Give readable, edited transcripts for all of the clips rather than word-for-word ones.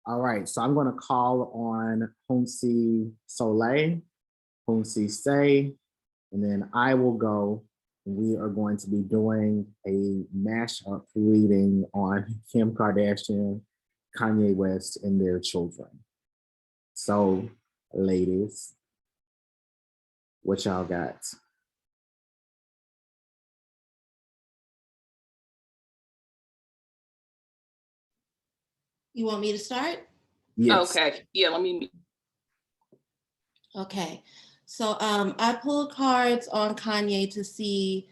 All right, so I'm going to call on Hunsi Soleil, Hunsi Say, and then I will go. We are going to be doing a mashup reading on Kim Kardashian, Kanye West, and their children. So, ladies, what y'all got? You want me to start? Yes. Okay. Yeah, let me. Okay. So I pulled cards on Kanye to see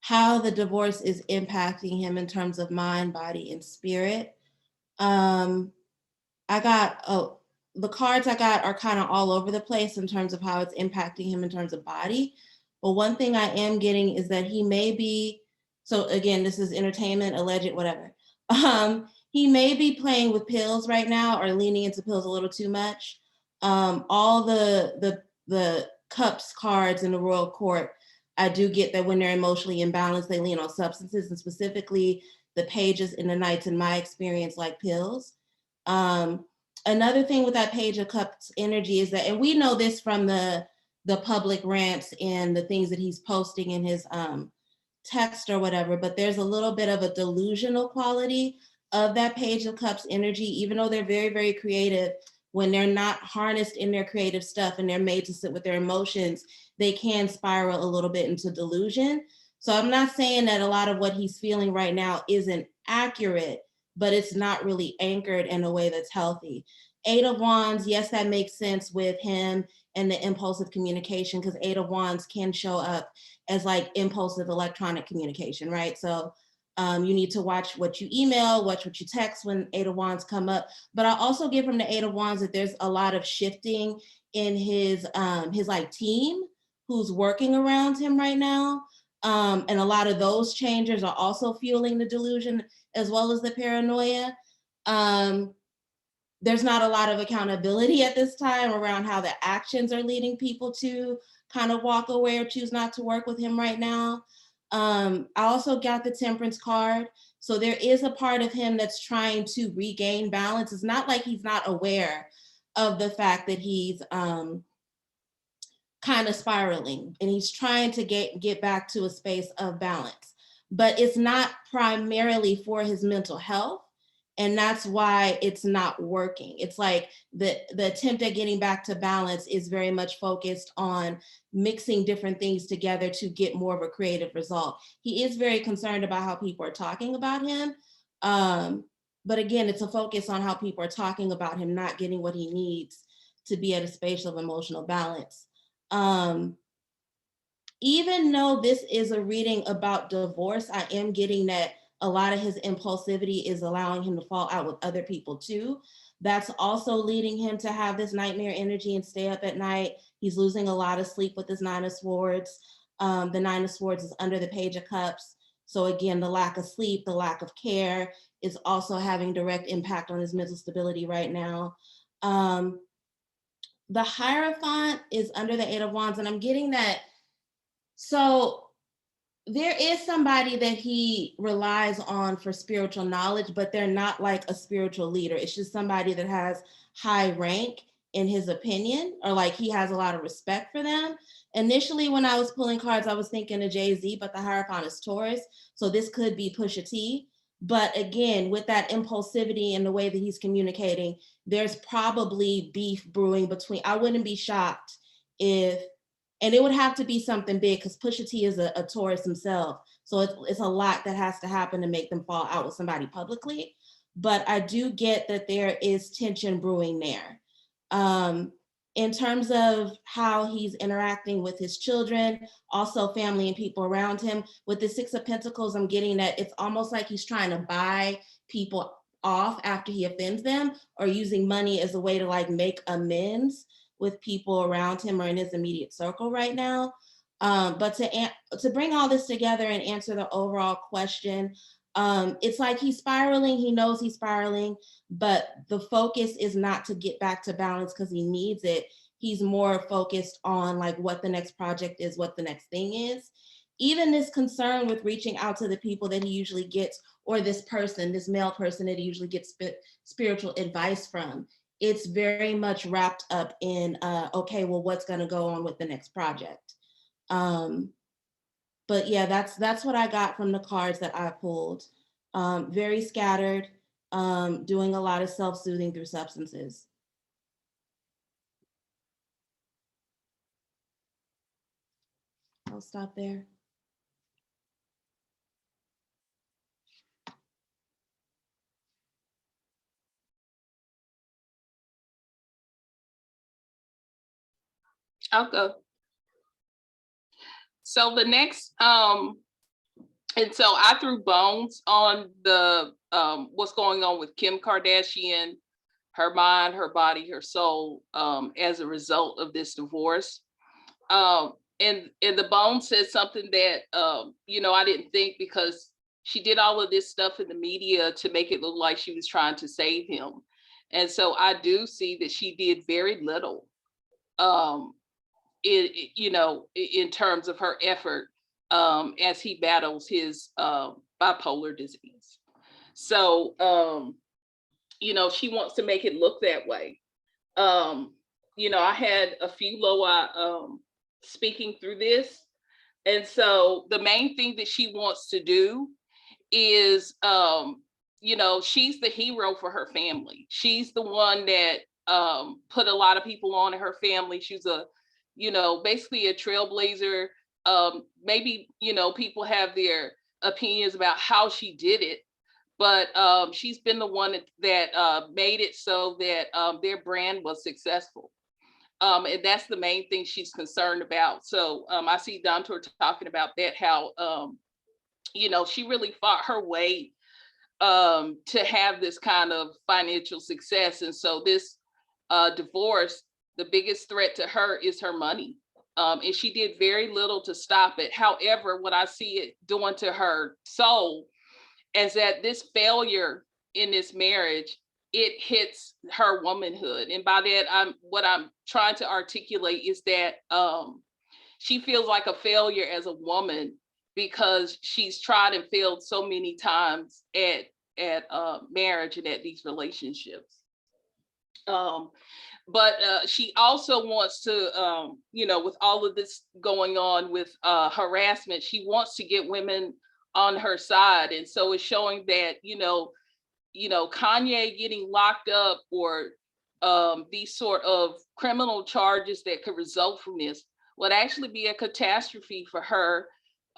how the divorce is impacting him in terms of mind, body, and spirit. I got, the cards I got are kind of all over the place in terms of how it's impacting him in terms of body. But one thing I am getting is that he may be, so again, this is entertainment, alleged, whatever. He may be playing with pills right now or leaning into pills a little too much. All the cups cards in the royal court, I do get that when they're emotionally imbalanced, they lean on substances, and specifically the pages in the knights, in my experience, like pills. Another thing with that page of cups energy is that, and we know this from the public rants and the things that he's posting in his text or whatever, but there's a little bit of a delusional quality of that page of cups energy, even though they're very, very creative. When they're not harnessed in their creative stuff and they're made to sit with their emotions, they can spiral a little bit into delusion. So I'm not saying that a lot of what he's feeling right now isn't accurate, but it's not really anchored in a way that's healthy. Eight of Wands, yes, that makes sense with him and the impulsive communication, because Eight of Wands can show up as like impulsive electronic communication, right? So you need to watch what you email, watch what you text when Eight of Wands come up. But I also get from the Eight of Wands that there's a lot of shifting in his like team who's working around him right now. And a lot of those changers are also fueling the delusion as well as the paranoia. There's not a lot of accountability at this time around how the actions are leading people to kind of walk away or choose not to work with him right now. I also got the Temperance card. So there is a part of him that's trying to regain balance. It's not like he's not aware of the fact that he's kind of spiraling and he's trying to get back to a space of balance, but it's not primarily for his mental health. And that's why it's not working. It's like the attempt at getting back to balance is very much focused on mixing different things together to get more of a creative result. He is very concerned about how people are talking about him. But again, it's a focus on how people are talking about him, not getting what he needs to be at a space of emotional balance. Even though this is a reading about divorce, I am getting that a lot of his impulsivity is allowing him to fall out with other people too. That's also leading him to have this nightmare energy and stay up at night. He's losing a lot of sleep with his Nine of Swords. The Nine of Swords is under the Page of Cups. So again, the lack of sleep, the lack of care is also having direct impact on his mental stability right now. The Hierophant is under the Eight of Wands, and I'm getting that. So there is somebody that he relies on for spiritual knowledge, but they're not like a spiritual leader. It's just somebody that has high rank in his opinion, or like he has a lot of respect for them. Initially, when I was pulling cards, I was thinking of Jay-Z, but the Hierophant is Taurus. So this could be Pusha T. But again, with that impulsivity and the way that he's communicating, there's probably beef brewing between. I wouldn't be shocked if, and it would have to be something big because Pusha T is a Taurus himself. So it's a lot that has to happen to make them fall out with somebody publicly. But I do get that there is tension brewing there. In terms of how he's interacting with his children, also family and people around him, with the Six of Pentacles, I'm getting that it's almost like he's trying to buy people off after he offends them, or using money as a way to like make amends with people around him or in his immediate circle right now. But to bring all this together and answer the overall question, it's like he's spiraling. He knows he's spiraling, but the focus is not to get back to balance because he needs it. He's more focused on like what the next project is, what the next thing is. even this concern with reaching out to the people that he usually gets, or this person, this male person that he usually gets spiritual advice from, it's very much wrapped up in, okay, well, what's going to go on with the next project? But yeah, that's what I got from the cards that I pulled. Very scattered, doing a lot of self-soothing through substances. I'll stop there. I'll go. So the next, and so I threw bones on the what's going on with Kim Kardashian, her mind, her body, her soul, as a result of this divorce. And the bone says something that you know, I didn't think, because she did all of this stuff in the media to make it look like she was trying to save him. And so I do see that she did very little, you know, in terms of her effort, as he battles his bipolar disease. So, you know, she wants to make it look that way. You know, I had a few Loa speaking through this. And so the main thing that she wants to do is, you know, she's the hero for her family. She's the one that put a lot of people on in her family. She's a, you know, basically a trailblazer. Maybe, you know, people have their opinions about how she did it, but she's been the one that made it so that their brand was successful. And that's the main thing she's concerned about. So I see Dontor talking about that, how, you know, she really fought her way to have this kind of financial success. And so this divorce, the biggest threat to her is her money. And she did very little to stop it. However, what I see it doing to her soul is that this failure in this marriage, it hits her womanhood. And by that, what I'm trying to articulate is that she feels like a failure as a woman because she's tried and failed so many times at marriage and at these relationships. But she also wants to, you know, with all of this going on with harassment, she wants to get women on her side. And so it's showing that, you know, Kanye getting locked up, or these sort of criminal charges that could result from this would actually be a catastrophe for her,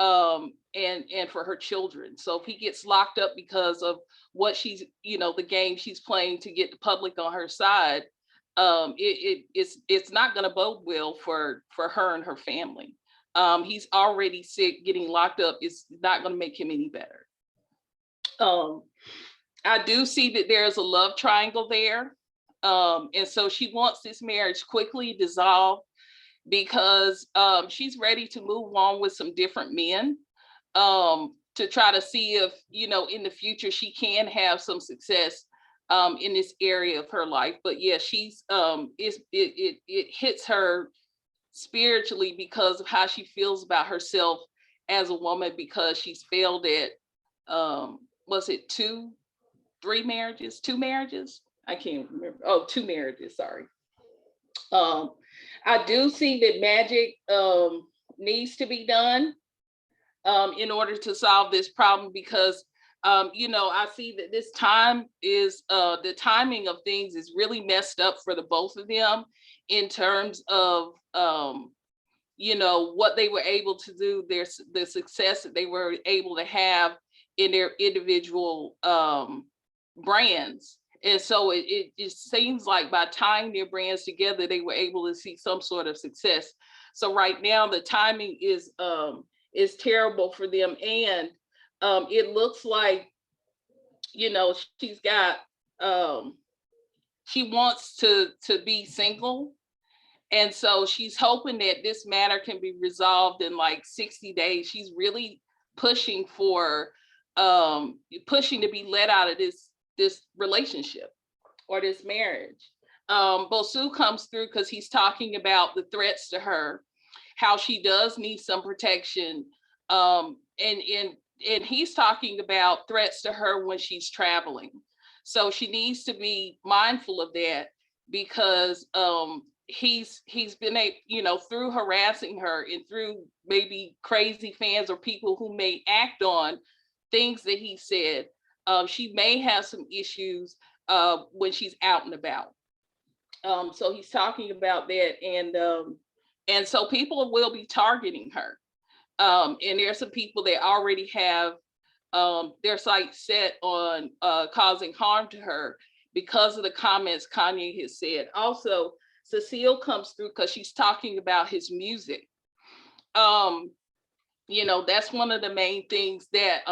and for her children. So if he gets locked up because of what she's, you know, the game she's playing to get the public on her side, it's not going to bode well for her and her family. He's already sick. Getting locked up is not going to make him any better. I do see that there's a love triangle there. And so she wants this marriage quickly dissolved because she's ready to move on with some different men, to try to see if, you know, in the future she can have some success in this area of her life. But yeah, she's it hits her spiritually because of how she feels about herself as a woman, because she's failed at was it two marriages? I can't remember. Oh, 2 marriages, sorry. I do see that magic needs to be done in order to solve this problem, because you know, I see that this time is the timing of things is really messed up for the both of them in terms of you know, what they were able to do, the success that they were able to have in their individual brands. And so it just seems like by tying their brands together, they were able to see some sort of success. So right now the timing is terrible for them. And it looks like, you know, she's got, she wants to be single. And so she's hoping that this matter can be resolved in like 60 days. She's really pushing for, pushing to be let out of this relationship or this marriage. Bosu comes through because he's talking about the threats to her, how she does need some protection, And he's talking about threats to her when she's traveling. So she needs to be mindful of that, because he's been through harassing her and through maybe crazy fans or people who may act on things that he said. She may have some issues when she's out and about. So he's talking about that, and so people will be targeting her. And there's some people that already have their sights set on causing harm to her because of the comments Kanye has said. Also, Cecile comes through because she's talking about his music. That's one of the main things that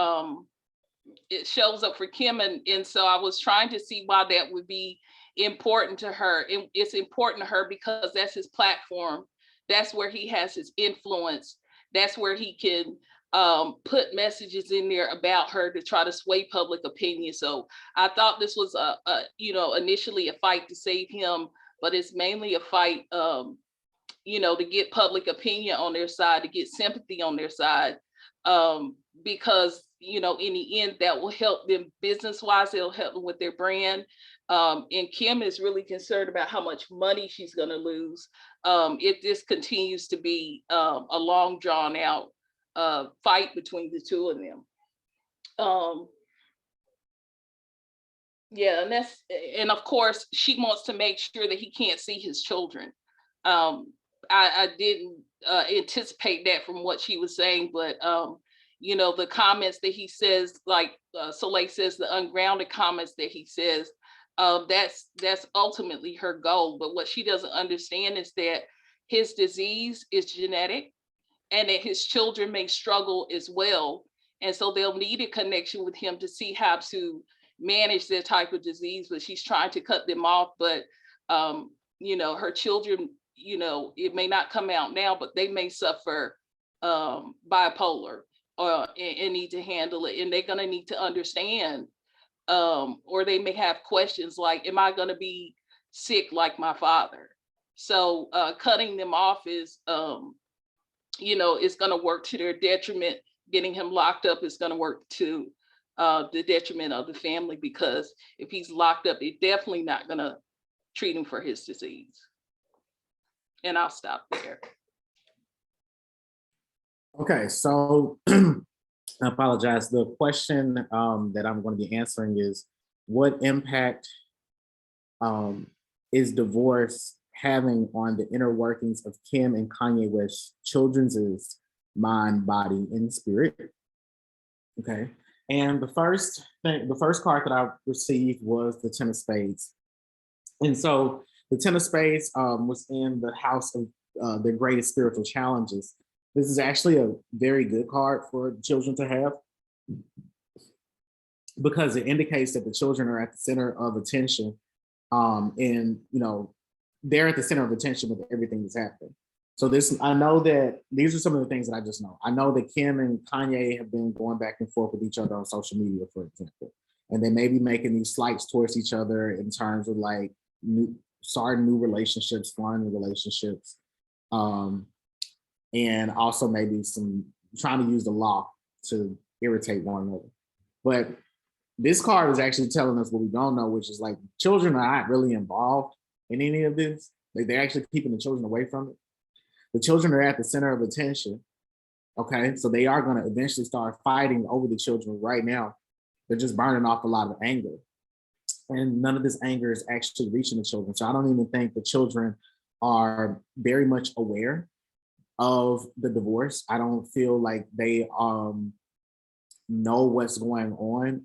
it shows up for Kim. And so I was trying to see why that would be important to her. And it's important to her because that's his platform. That's where he has his influence. That's where he can put messages in there about her to try to sway public opinion. So I thought this was initially a fight to save him, but it's mainly a fight, to get public opinion on their side, to get sympathy on their side, because, in the end, that will help them business-wise, it'll help them with their brand. And Kim is really concerned about how much money she's going to lose if this continues to be a long, drawn-out fight between the two of them. And of course, she wants to make sure that he can't see his children. I didn't anticipate that from what she was saying, but the comments that he says, like Soleil says, the ungrounded comments that he says, that's ultimately her goal. But what she doesn't understand is that his disease is genetic, and that his children may struggle as well. And so they'll need a connection with him to see how to manage their type of disease, but she's trying to cut them off. But, her children, it may not come out now, but they may suffer bipolar and need to handle it. And they're going to need to understand, or they may have questions like, am I going to be sick like my father? So cutting them off is, it's going to work to their detriment. Getting him locked up is going to work to the detriment of the family, because if he's locked up, they're definitely not going to treat him for his disease. And I'll stop there. Okay, so I apologize. The question that I'm going to be answering is, what impact is divorce having on the inner workings of Kim and Kanye West's children's mind, body, and spirit? Okay, and the first card that I received was the Ten of Spades, and so the Ten of Spades was in the house of their greatest spiritual challenges. This is actually a very good card for children to have, because it indicates that the children are at the center of attention, and they're at the center of attention with everything that's happening. So I know that these are some of the things that I just know. I know that Kim and Kanye have been going back and forth with each other on social media, for example, and they may be making these slights towards each other in terms of like starting new relationships, forming relationships, and also maybe some trying to use the law to irritate one another. But this card is actually telling us what we don't know, which is like children are not really involved in any of this. Like, they're actually keeping the children away from it. The children are at the center of attention. Okay, so they are going to eventually start fighting over the children right now. They're just burning off a lot of anger. And none of this anger is actually reaching the children. So I don't even think the children are very much aware of the divorce. I don't feel like they know what's going on.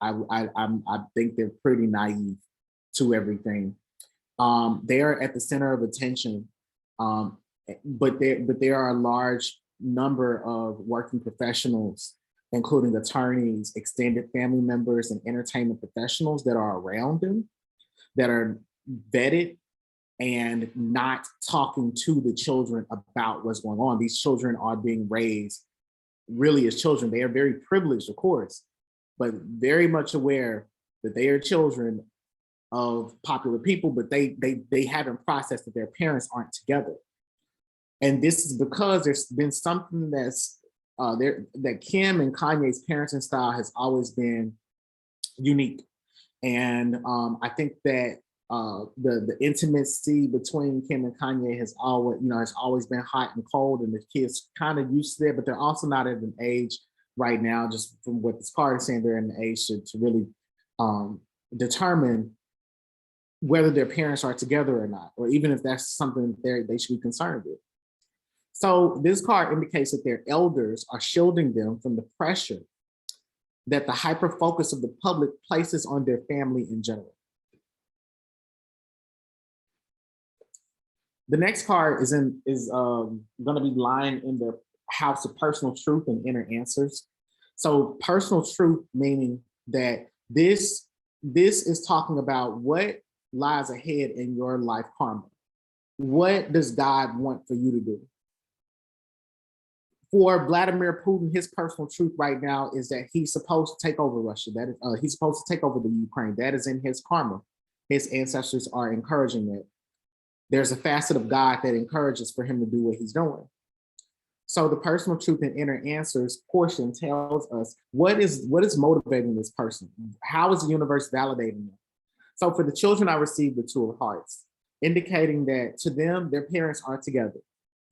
I think they're pretty naive to everything. They are at the center of attention, but there are a large number of working professionals, including attorneys, extended family members, and entertainment professionals that are around them, that are vetted and not talking to the children about what's going on. These children are being raised really as children. They are very privileged, of course, but very much aware that they are children of popular people, but they haven't processed that their parents aren't together. And this is because there's been something that's that Kim and Kanye's parenting style has always been unique. And I think that the intimacy between Kim and Kanye has always been hot and cold, and the kids kind of used to it, but they're also not at an age right now, just from what this card is saying, they're in an age to really determine whether their parents are together or not, or even if that's something they should be concerned with. So this card indicates that their elders are shielding them from the pressure that the hyper focus of the public places on their family in general. The next card is going to be lying in the house of personal truth and inner answers. So personal truth, meaning that this is talking about what lies ahead in your life karma. What does God want for you to do? For Vladimir Putin, his personal truth right now is that he's supposed to take over Russia. That is, he's supposed to take over the Ukraine. That is in his karma. His ancestors are encouraging that. There's a facet of God that encourages for him to do what he's doing. So the personal truth and inner answers portion tells us what is motivating this person. How is the universe validating them? So for the children, I received the Two of Hearts, indicating that to them, their parents are together,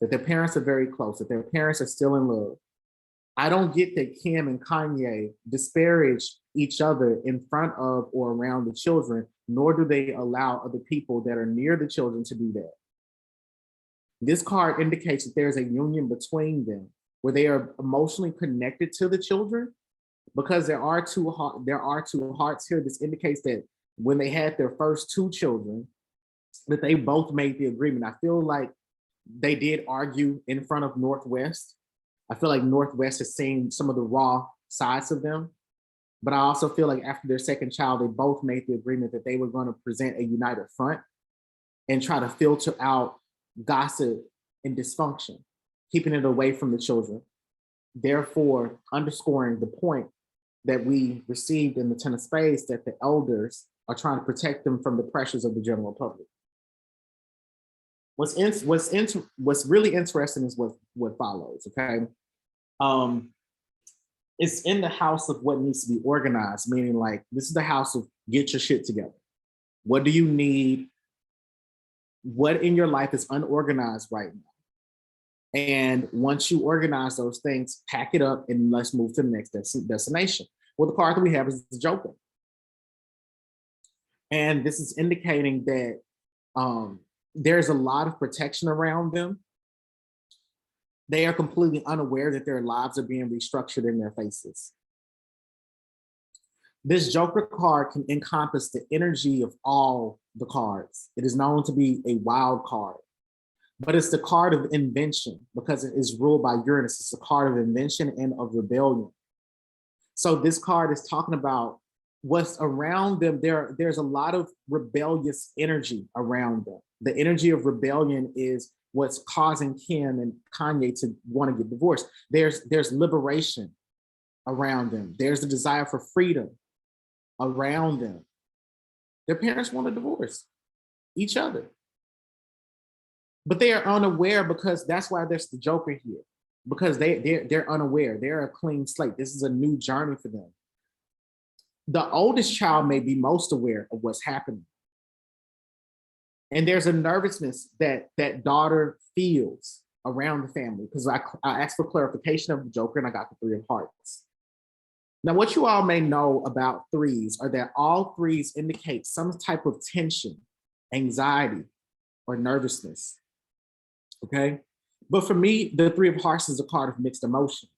that their parents are very close, that their parents are still in love. I don't get that Kim and Kanye disparage each other in front of or around the children, nor do they allow other people that are near the children to do that. This card indicates that there's a union between them where they are emotionally connected to the children, because there are two hearts here. This indicates that when they had their first two children, that they both made the agreement. I feel like they did argue in front of Northwest. I feel like Northwest has seen some of the raw sides of them, but I also feel like after their second child, they both made the agreement that they were going to present a united front and try to filter out gossip and dysfunction, keeping it away from the children. Therefore, underscoring the point that we received in the Ten of Spades, that the elders are trying to protect them from the pressures of the general public. What's really interesting is what follows, okay? It's in the house of what needs to be organized, meaning like, this is the house of get your shit together. What do you need? What in your life is unorganized right now? And once you organize those things, pack it up and let's move to the next destination. Well, the card that we have is the Joker. And this is indicating that there's a lot of protection around them. They are completely unaware that their lives are being restructured in their faces. This Joker card can encompass the energy of all the cards. It is known to be a wild card, but it's the card of invention because it is ruled by Uranus. It's a card of invention and of rebellion. So this card is talking about what's around them. There's a lot of rebellious energy around them. The energy of rebellion is what's causing Kim and Kanye to want to get divorced. There's liberation around them. There's the desire for freedom around them. Their parents want to divorce each other, but they are unaware, because that's why there's the Joker here, because they're unaware. They're a clean slate. This is a new journey for them. The oldest child may be most aware of what's happening. And there's a nervousness that daughter feels around the family, because I asked for clarification of the Joker and I got the Three of Hearts. Now, what you all may know about threes are that all threes indicate some type of tension, anxiety, or nervousness, okay? But for me, the Three of Hearts is a card of mixed emotions.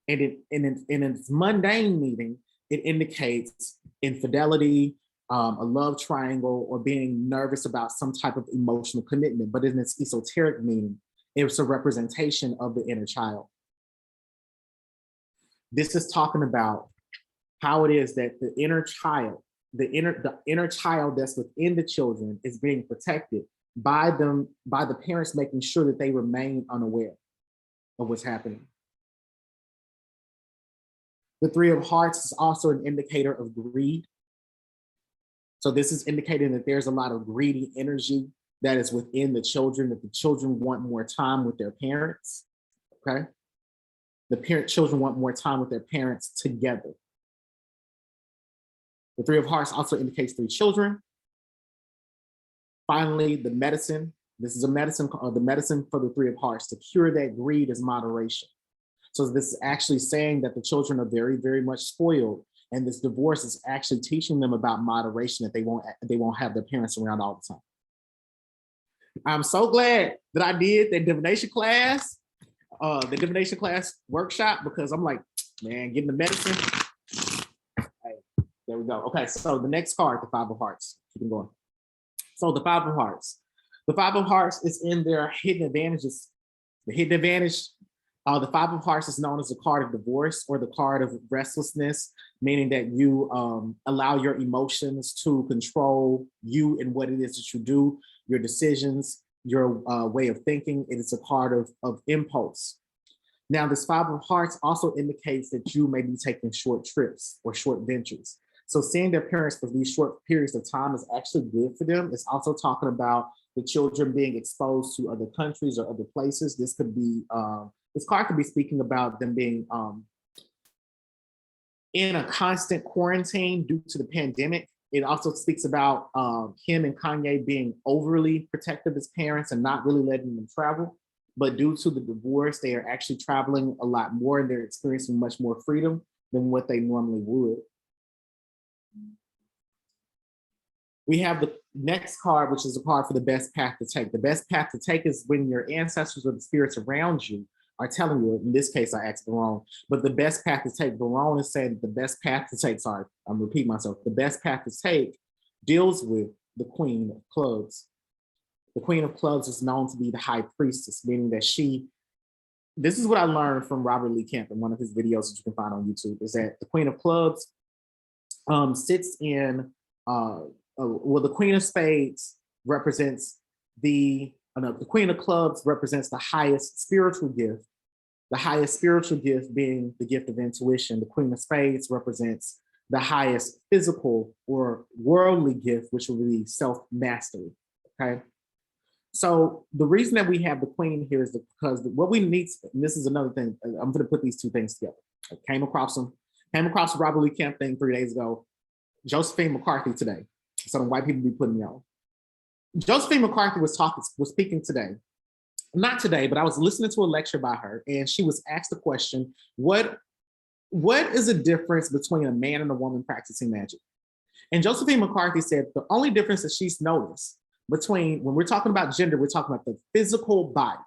And in its mundane meaning, it indicates infidelity, a love triangle, or being nervous about some type of emotional commitment. But in its esoteric meaning, it's a representation of the inner child. This is talking about how it is that the inner child, the inner child that's within the children is being protected by them, by the parents making sure that they remain unaware of what's happening. The Three of Hearts is also an indicator of greed. So this is indicating that there's a lot of greedy energy that is within the children, that the children want more time with their parents, okay? Children want more time with their parents together. The Three of Hearts also indicates 3 children. Finally, the medicine. This is a medicine, the medicine for the Three of Hearts. To cure that greed is moderation. So this is actually saying that the children are very, very much spoiled. And this divorce is actually teaching them about moderation, that they won't have their parents around all the time. I'm so glad that I did the divination class workshop, because I'm like, man, getting the medicine. Hey, there we go. Okay, so the next card, the Five of Hearts. Keep it going. So the Five of Hearts. The Five of Hearts is in their hidden advantages. The hidden advantage, the Five of Hearts is known as the card of divorce or the card of restlessness, meaning that you allow your emotions to control you and what it is that you do, your decisions, your way of thinking. It is a card of impulse. Now, this Five of Hearts also indicates that you may be taking short trips or short ventures. So seeing their parents for these short periods of time is actually good for them. It's also talking about the children being exposed to other countries or other places. This could be, this card could be speaking about them being in a constant quarantine due to the pandemic. It also speaks about him and Kanye being overly protective as parents and not really letting them travel. But due to the divorce, they are actually traveling a lot more and they're experiencing much more freedom than what they normally would. We have the next card, which is a card for the best path to take. The best path to take is when your ancestors or the spirits around you are telling you, in this case, I asked Barone, but the best path to take, Barone is saying the best path to take, sorry, I'm repeating myself, the best path to take deals with the Queen of Clubs. The Queen of Clubs is known to be the high priestess, meaning that this is what I learned from Robert Lee Kemp in one of his videos that you can find on YouTube, is that the Queen of Clubs sits in, well, the Queen of Spades represents the Queen of Clubs represents the highest spiritual gift being the gift of intuition. The Queen of Spades represents the highest physical or worldly gift, which will be self-mastery, okay? So the reason that we have the Queen here is because what we need, and this is another thing, I'm gonna put these two things together. I came across the Robert Lee Kemp thing 3 days ago, Josephine McCarthy today. Some white people be putting me on. Josephine McCarthy was speaking today. Not today, but I was listening to a lecture by her, and she was asked the question, what is the difference between a man and a woman practicing magic? And Josephine McCarthy said the only difference that she's noticed between, when we're talking about gender, we're talking about the physical body.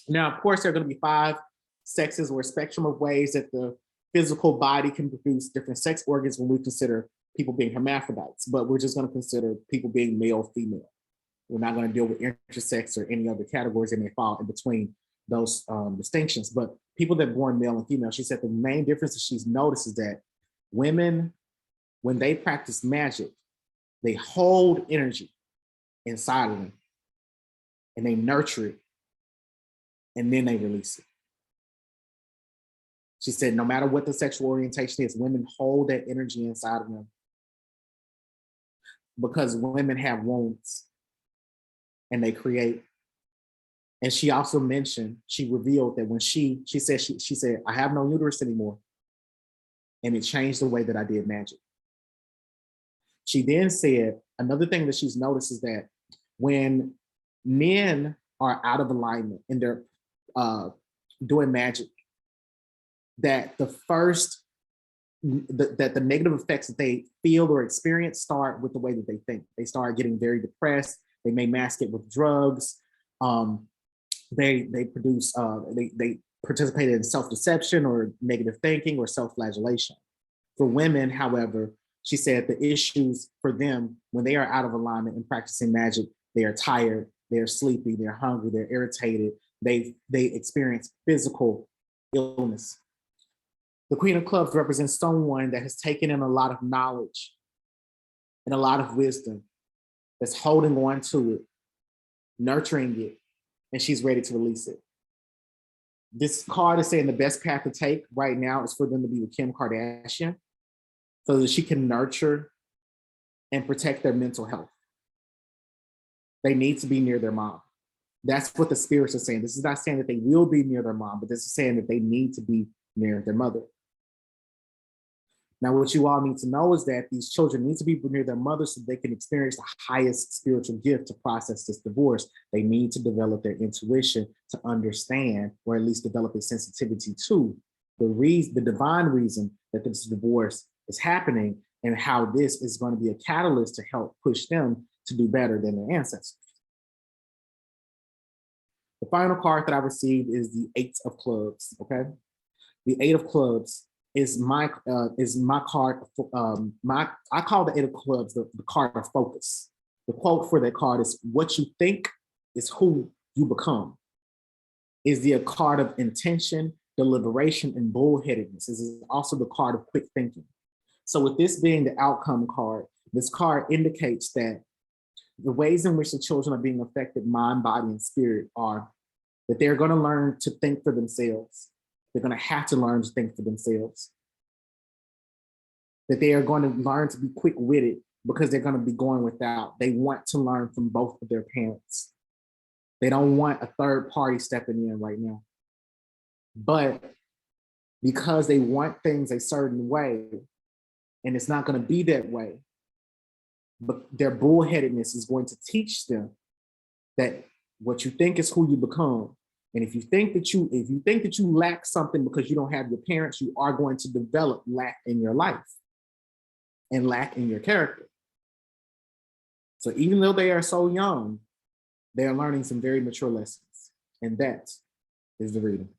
Now, of course, there are going to be 5 sexes or a spectrum of ways that the physical body can produce different sex organs when we consider people being hermaphrodites, but we're just going to consider people being male, female. We're not going to deal with intersex or any other categories that may fall in between those distinctions. But people that are born male and female, she said the main difference that she's noticed is that women, when they practice magic, they hold energy inside of them and they nurture it and then they release it. She said no matter what the sexual orientation is, women hold that energy inside of them because women have wounds and they create. And she also mentioned, she revealed that when she said, I have no uterus anymore. And it changed the way that I did magic. She then said, another thing that she's noticed is that when men are out of alignment and they're doing magic, that the negative effects that they feel or experience start with the way that they think. They start getting very depressed. They may mask it with drugs. They participate in self-deception or negative thinking or self-flagellation. For women, however, she said the issues for them when they are out of alignment and practicing magic, they are tired, they're sleepy, they're hungry, they're irritated, they experience physical illness. The Queen of Clubs represents someone that has taken in a lot of knowledge and a lot of wisdom, that's holding on to it, nurturing it, and she's ready to release it. This card is saying the best path to take right now is for them to be with Kim Kardashian so that she can nurture and protect their mental health. They need to be near their mom. That's what the spirits are saying. This is not saying that they will be near their mom, but this is saying that they need to be near their mother. Now, what you all need to know is that these children need to be near their mother so they can experience the highest spiritual gift to process this divorce. They need to develop their intuition to understand, or at least develop a sensitivity to the divine reason that this divorce is happening, and how this is going to be a catalyst to help push them to do better than their ancestors. The final card that I received is the 8 of Clubs, okay? The 8 of Clubs is my card. I call the 8 of Clubs the card of focus. The quote for that card is, "What you think is who you become." Is the card of intention, deliberation, and bullheadedness. This is also the card of quick thinking. So with this being the outcome card, this card indicates that the ways in which the children are being affected, mind, body, and spirit, are that they're going to learn to think for themselves. They're going to have to learn to think for themselves. That they are going to learn to be quick-witted because they're going to be going without. They want to learn from both of their parents. They don't want a third party stepping in right now. But because they want things a certain way, and it's not going to be that way, but their bullheadedness is going to teach them that what you think is who you become. And if you think that you lack something because you don't have your parents, you are going to develop lack in your life and lack in your character. So even though they are so young, they are learning some very mature lessons. And that is the reading.